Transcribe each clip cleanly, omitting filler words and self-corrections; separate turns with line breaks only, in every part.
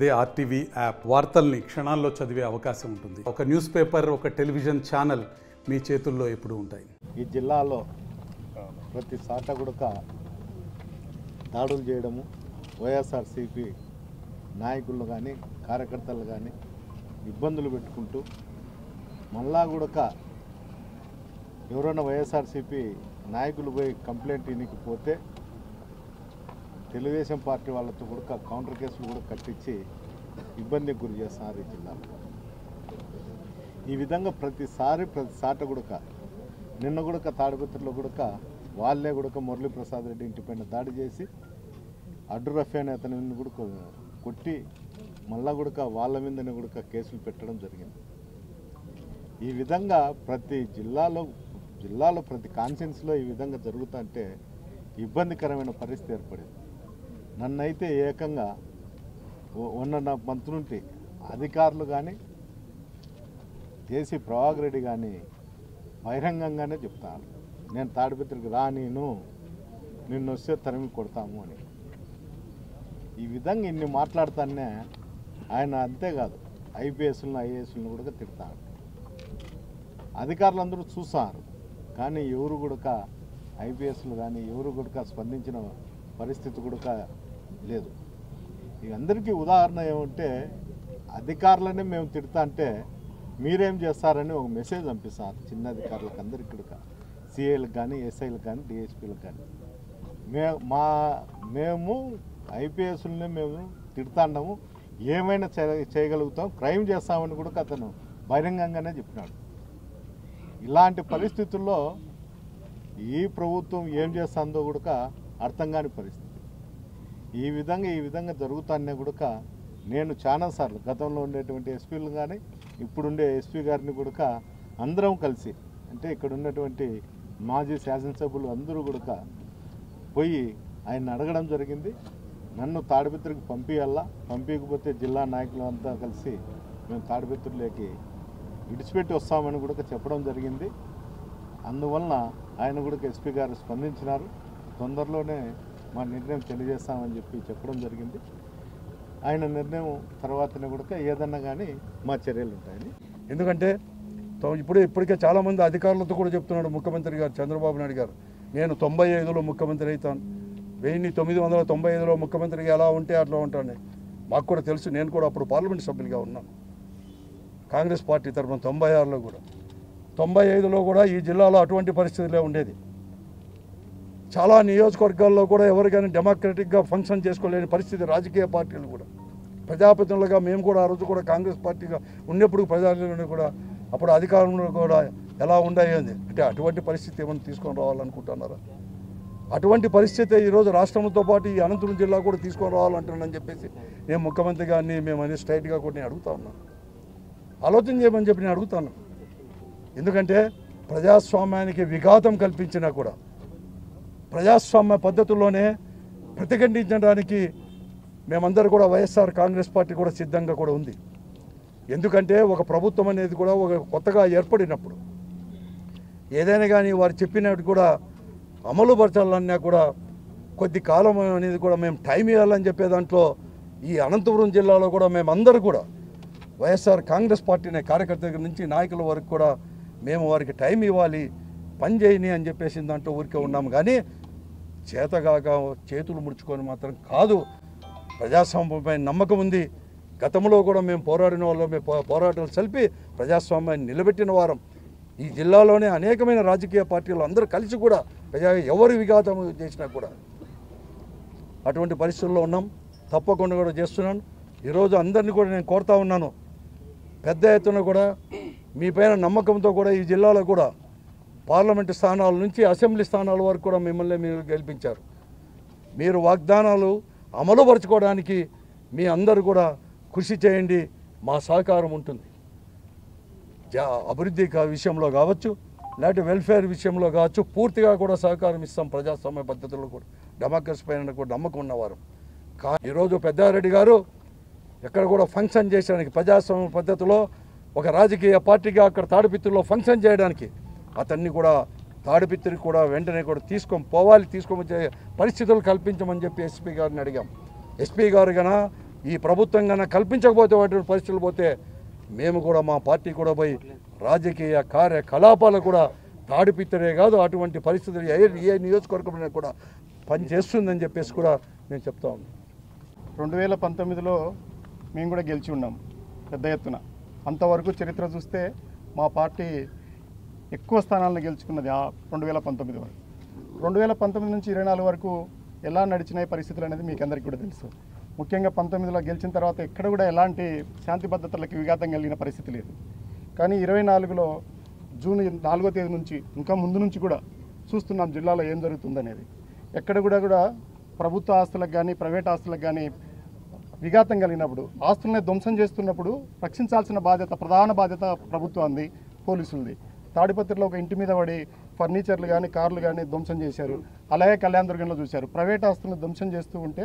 అదే RTV app వార్తల్ని క్షణాల్లో చదివే అవకాశం ఉంటుంది. ఒక న్యూస్ పేపర్, ఒక టెలివిజన్ ఛానల్ మీ చేతుల్లో ఎప్పుడూ ఉంటాయి.
ఈ జిల్లాలో ప్రతి సాట కూడా దాడులు చేయడము, వైఎస్ఆర్సీపీ నాయకులు కానీ కార్యకర్తలు కానీ ఇబ్బందులు పెట్టుకుంటూ మళ్ళా కూడా ఎవరైనా వైఎస్ఆర్సీపీ నాయకులు పోయి కంప్లైంట్ ఇనికిపోతే తెలుగుదేశం పార్టీ వాళ్ళతో కూడా కౌంటర్ కేసులు కూడా కట్టించి ఇబ్బందికి గురి చేస్తున్నారు ఈ జిల్లాలో. ఈ విధంగా ప్రతి సాట కూడా నిన్న కూడా తాడిపత్రిలో కూడా వాళ్ళే కూడా మురళీప్రసాద్ రెడ్డి ఇంటిపైన దాడి చేసి అడ్డు రఫీ అనే అతని కూడా కొట్టి మళ్ళా కూడా వాళ్ళ మీదనే కూడా కేసులు పెట్టడం జరిగింది. ఈ విధంగా ప్రతి జిల్లాలో ప్రతి కాన్స్టిట్యున్సీలో ఈ విధంగా జరుగుతుంటే ఇబ్బందికరమైన పరిస్థితి ఏర్పడింది. నన్నైతే ఏకంగా ఉన్న మంత్రుంటి అధికారులు కానీ జేసీ ప్రభాకర్ రెడ్డి కానీ బహిరంగంగానే చెప్తాను, నేను తాడిపత్రికి నిన్ను వస్తే తరిమి కొడతాము అని. ఈ విధంగా ఇన్ని మాట్లాడుతానే ఆయన అంతేకాదు ఐపీఎస్లను ఐఏఎస్లను కూడా తిడతాడు. అధికారులందరూ చూస్తారు కానీ ఎవరు కూడా ఐపీఎస్లు కానీ ఎవరు కూడా స్పందించిన పరిస్థితి కూడా లేదు. అందరికీ ఉదాహరణ ఏమంటే అధికారులనే మేము తిడతా అంటే మీరేం చేస్తారని ఒక మెసేజ్ పంపిస్తారు చిన్న అధికారులకు అందరికీ కూడా, సిఐలకు కానీ ఎస్ఐలకు కానీ డిఎస్పీలకు కానీ. మేము ఐపీఎస్లనే మేము తిడతాన్నాము, ఏమైనా చేయగలుగుతాం, క్రైమ్ చేస్తామని కూడా అతను బహిరంగంగానే చెప్పినాడు. ఇలాంటి పరిస్థితుల్లో ఈ ప్రభుత్వం ఏం చేస్తుందో కూడా అర్థం కాని పరిస్థితి. ఈ విధంగా జరుగుతానే కూడా నేను చాలాసార్లు గతంలో ఉండేటువంటి ఎస్పీలు కానీ ఇప్పుడుండే ఎస్పీ గారిని కూడా అందరం కలిసి, అంటే ఇక్కడ ఉన్నటువంటి మాజీ శాసనసభ్యులు అందరూ కూడా పోయి ఆయన అడగడం జరిగింది. నన్ను తాడిపత్రికి పంపించకపోతే జిల్లా నాయకులు అంతా కలిసి మేము తాడిపత్రిలోకి విడిచిపెట్టి వస్తామని కూడా చెప్పడం జరిగింది. అందువలన ఆయన కూడా ఎస్పీ గారు స్పందించినారు. తొందరలోనే మా నిర్ణయం తెలియజేస్తామని చెప్పడం జరిగింది. ఆయన నిర్ణయం తర్వాతనే కూడా ఏదన్నా కానీ మా చర్యలు ఉంటాయని.
ఎందుకంటే ఇప్పటికే చాలామంది అధికారులతో కూడా చెప్తున్నాడు ముఖ్యమంత్రి గారు చంద్రబాబు నాయుడు గారు, నేను 95లో ముఖ్యమంత్రి అవుతాను, 1995లో ముఖ్యమంత్రిగా ఎలా ఉంటే అట్లా ఉంటాను. మాకు కూడా తెలుసు, నేను కూడా అప్పుడు పార్లమెంట్ సభ్యులుగా ఉన్నాను కాంగ్రెస్ పార్టీ తరఫున. 96లో కూడా 95లో కూడా ఈ జిల్లాలో అటువంటి పరిస్థితులే ఉండేది. చాలా నియోజకవర్గాల్లో కూడా ఎవరికైనా డెమోక్రటిక్గా ఫంక్షన్ చేసుకోలేని పరిస్థితి. రాజకీయ పార్టీలు కూడా ప్రజాప్రతినిధులుగా మేము కూడా ఆ రోజు కూడా కాంగ్రెస్ పార్టీగా ఉన్నప్పుడు ప్రజాప్రతినిధులు కూడా అప్పుడు అధికారంలో కూడా ఎలా ఉండేది అంటే అటువంటి పరిస్థితి ఏమైనా తీసుకొని రావాలనుకుంటున్నారా? అటువంటి పరిస్థితి ఈరోజు రాష్ట్రంతో పాటు ఈ అనంతపురం జిల్లా కూడా తీసుకొని రావాలంటున్నానని చెప్పేసి నేను ముఖ్యమంత్రి గారిని మేము స్ట్రైట్గా కూడా నేను అడుగుతా ఉన్నాను, ఆలోచన చేయమని చెప్పి నేను అడుగుతాను. ఎందుకంటే ప్రజాస్వామ్యానికి విఘాతం కల్పించినా కూడా ప్రజాస్వామ్య పద్ధతుల్లోనే ప్రతిఘటించడానికి మేమందరూ కూడా వైఎస్ఆర్ కాంగ్రెస్ పార్టీ కూడా సిద్ధంగా కూడా ఉంది. ఎందుకంటే ఒక ప్రభుత్వం అనేది కూడా ఒక కొత్తగా ఏర్పడినప్పుడు ఏదైనా కానీ వారు చెప్పినట్టు కూడా అమలు పరచాలన్నా కూడా కొద్ది కాలం అనేది కూడా మేము టైం ఇవ్వాలని చెప్పే దాంట్లో ఈ అనంతపురం జిల్లాలో కూడా మేమందరూ కూడా వైఎస్ఆర్ కాంగ్రెస్ పార్టీనే కార్యకర్త దగ్గర నుంచి నాయకుల వరకు కూడా మేము వారికి టైం ఇవ్వాలి, పని చేయని అని చెప్పేసి దాంట్లో ఊరికే ఉన్నాము. కానీ చేతగాక చేతులు ముడుచుకొని మాత్రం కాదు. ప్రజాస్వామ్యంపై నమ్మకం ఉంది. గతంలో కూడా మేము పోరాడిన వాళ్ళు, మేము పోరాటాలు సల్పి ప్రజాస్వామ్యాన్ని నిలబెట్టిన వారం. ఈ జిల్లాలోనే అనేకమైన రాజకీయ పార్టీలు అందరూ కలిసి కూడా ఎవరు విఘాతం చేసినా కూడా అటువంటి పరిస్థితుల్లో ఉన్నాం. తప్పకుండా కూడా చేస్తున్నాను. ఈరోజు అందరినీ కూడా నేను కోరుతా ఉన్నాను, పెద్ద ఎత్తున కూడా మీ పైన నమ్మకంతో కూడా ఈ జిల్లాలో కూడా పార్లమెంటు స్థానాల నుంచి అసెంబ్లీ స్థానాల వరకు కూడా మిమ్మల్ని మీరు గెలిపించారు. మీరు వాగ్దానాలు అమలుపరచుకోవడానికి మీ అందరూ కూడా కృషి చేయండి, మా సహకారం ఉంటుంది. అభివృద్ధి విషయంలో కావచ్చు, లేకపోతే వెల్ఫేర్ విషయంలో కావచ్చు, పూర్తిగా కూడా సహకారం ఇస్తాం. ప్రజాస్వామ్య పద్ధతుల్లో కూడా డెమోక్రసీ పైన కూడా నమ్మకం ఉన్నవారు. ఈరోజు పెద్దారెడ్డి గారు ఎక్కడ కూడా ఫంక్షన్ చేయడానికి ప్రజాస్వామ్య పద్ధతిలో ఒక రాజకీయ పార్టీగా అక్కడ తాడిపత్రిలో ఫంక్షన్ చేయడానికి అతన్ని కూడా తాడిపత్రికి కూడా వెంటనే కూడా తీసుకొని వచ్చే పరిస్థితులు కల్పించమని చెప్పి ఎస్పీ గారిని అడిగాం. ఎస్పీ గారు కన్నా ఈ ప్రభుత్వం కన్నా కల్పించకపోతే వాటి పరిస్థితులు పోతే మేము కూడా మా పార్టీ కూడా పోయి రాజకీయ కార్యకలాపాలు కూడా తాడిపిత్తరే కాదు అటువంటి పరిస్థితులు ఏ నియోజకవర్గంలో కూడా పనిచేస్తుందని చెప్పేసి కూడా నేను చెప్తా ఉన్నాను.
2019లో మేము కూడా గెలిచి ఉన్నాం పెద్ద ఎత్తున. అంతవరకు చరిత్ర చూస్తే మా పార్టీ ఎక్కువ స్థానాలను గెలుచుకున్నది 2019 వరకు. 2019 నుంచి 24 వరకు ఎలా నడిచినాయి పరిస్థితులు అనేది మీకు అందరికీ కూడా తెలుసు. ముఖ్యంగా 19లో గెలిచిన తర్వాత ఎక్కడ కూడా ఎలాంటి శాంతి భద్రతలకు విఘాతం కలిగిన పరిస్థితి లేదు. కానీ 24లో జూన్ 4వ తేదీ నుంచి ఇంకా ముందు నుంచి కూడా చూస్తున్నాం జిల్లాలో ఏం జరుగుతుందనేది. ఎక్కడ కూడా ప్రభుత్వ ఆస్తులకు కానీ ప్రైవేట్ ఆస్తులకు కానీ విఘాతం కలిగినప్పుడు ఆస్తులనే ధ్వంసం చేస్తున్నప్పుడు రక్షించాల్సిన బాధ్యత ప్రధాన బాధ్యత ప్రభుత్వాన్ని, పోలీసులది. తాడిపత్రిలో ఒక ఇంటి మీద పడి ఫర్నిచర్లు కానీ కార్లు కానీ ధ్వంసం చేశారు. అలాగే కళ్యాణదుర్గంలో చూశారు. ప్రైవేట్ ఆస్తులను ధ్వంసం చేస్తూ ఉంటే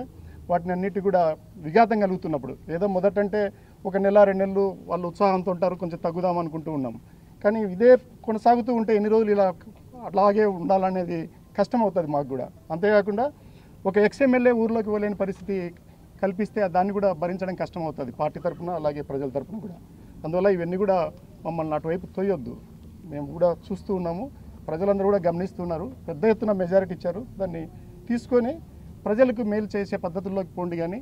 వాటిని అన్నిటి కూడా విఘాతం కలుగుతున్నప్పుడు ఏదో మొదటంటే 1 నెల 2 నెలలు వాళ్ళు ఉత్సాహంతో ఉంటారు, కొంచెం తగ్గుదాం అనుకుంటూ ఉన్నాం. కానీ ఇదే కొనసాగుతూ ఉంటే ఎన్ని రోజులు ఇలా అలాగే ఉండాలనేది కష్టం అవుతుంది మాకు కూడా. అంతేకాకుండా ఒక ఎక్స్ఎమ్మెల్యే ఊర్లోకి వెళ్ళలేని పరిస్థితి కల్పిస్తే దాన్ని కూడా భరించడం కష్టం అవుతుంది పార్టీ తరఫున అలాగే ప్రజల తరఫున కూడా. అందువల్ల ఇవన్నీ కూడా మమ్మల్ని అటువైపు తోయొద్దు. మేము కూడా చూస్తూ ఉన్నాము, ప్రజలందరూ కూడా గమనిస్తున్నారు. పెద్ద ఎత్తున మెజారిటీ ఇచ్చారు. దాన్ని తీసుకొని ప్రజలకు మేలు చేసే పద్ధతుల్లోకి పోండి. కానీ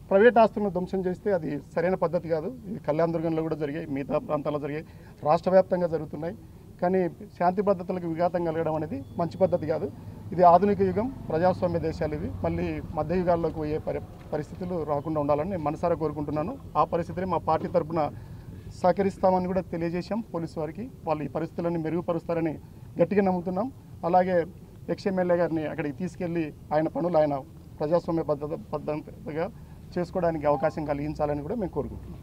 ప్రైవేట్ ఆస్తులను ధ్వంసం చేస్తే అది సరైన పద్ధతి కాదు. ఇది కళ్యాణదుర్గంలో కూడా జరిగాయి, మిగతా ప్రాంతాల్లో జరిగాయి, రాష్ట్ర వ్యాప్తంగా జరుగుతున్నాయి. కానీ శాంతి భద్రతలకు విఘాతం కలగడం అనేది మంచి పద్ధతి కాదు. ఇది ఆధునిక యుగం, ప్రజాస్వామ్య దేశాలు ఇవి. మళ్ళీ మధ్యయుగాల్లోకి పోయే పరిస్థితులు రాకుండా ఉండాలని నేను మనసారా కోరుకుంటున్నాను. ఆ పరిస్థితిని మా పార్టీ తరఫున సహకరిస్తామని కూడా తెలియజేశాం పోలీసు వారికి. వాళ్ళు ఈ పరిస్థితులను మెరుగుపరుస్తారని గట్టిగా నమ్ముతున్నాం. అలాగే ఎక్స్ఎమ్మెల్యే గారిని అక్కడికి తీసుకెళ్లి ఆయన పనులు ఆయన ప్రజాస్వామ్య పద్ధతిగా చేసుకోవడానికి అవకాశం కలిగించాలని కూడా మేము కోరుకుంటున్నాం.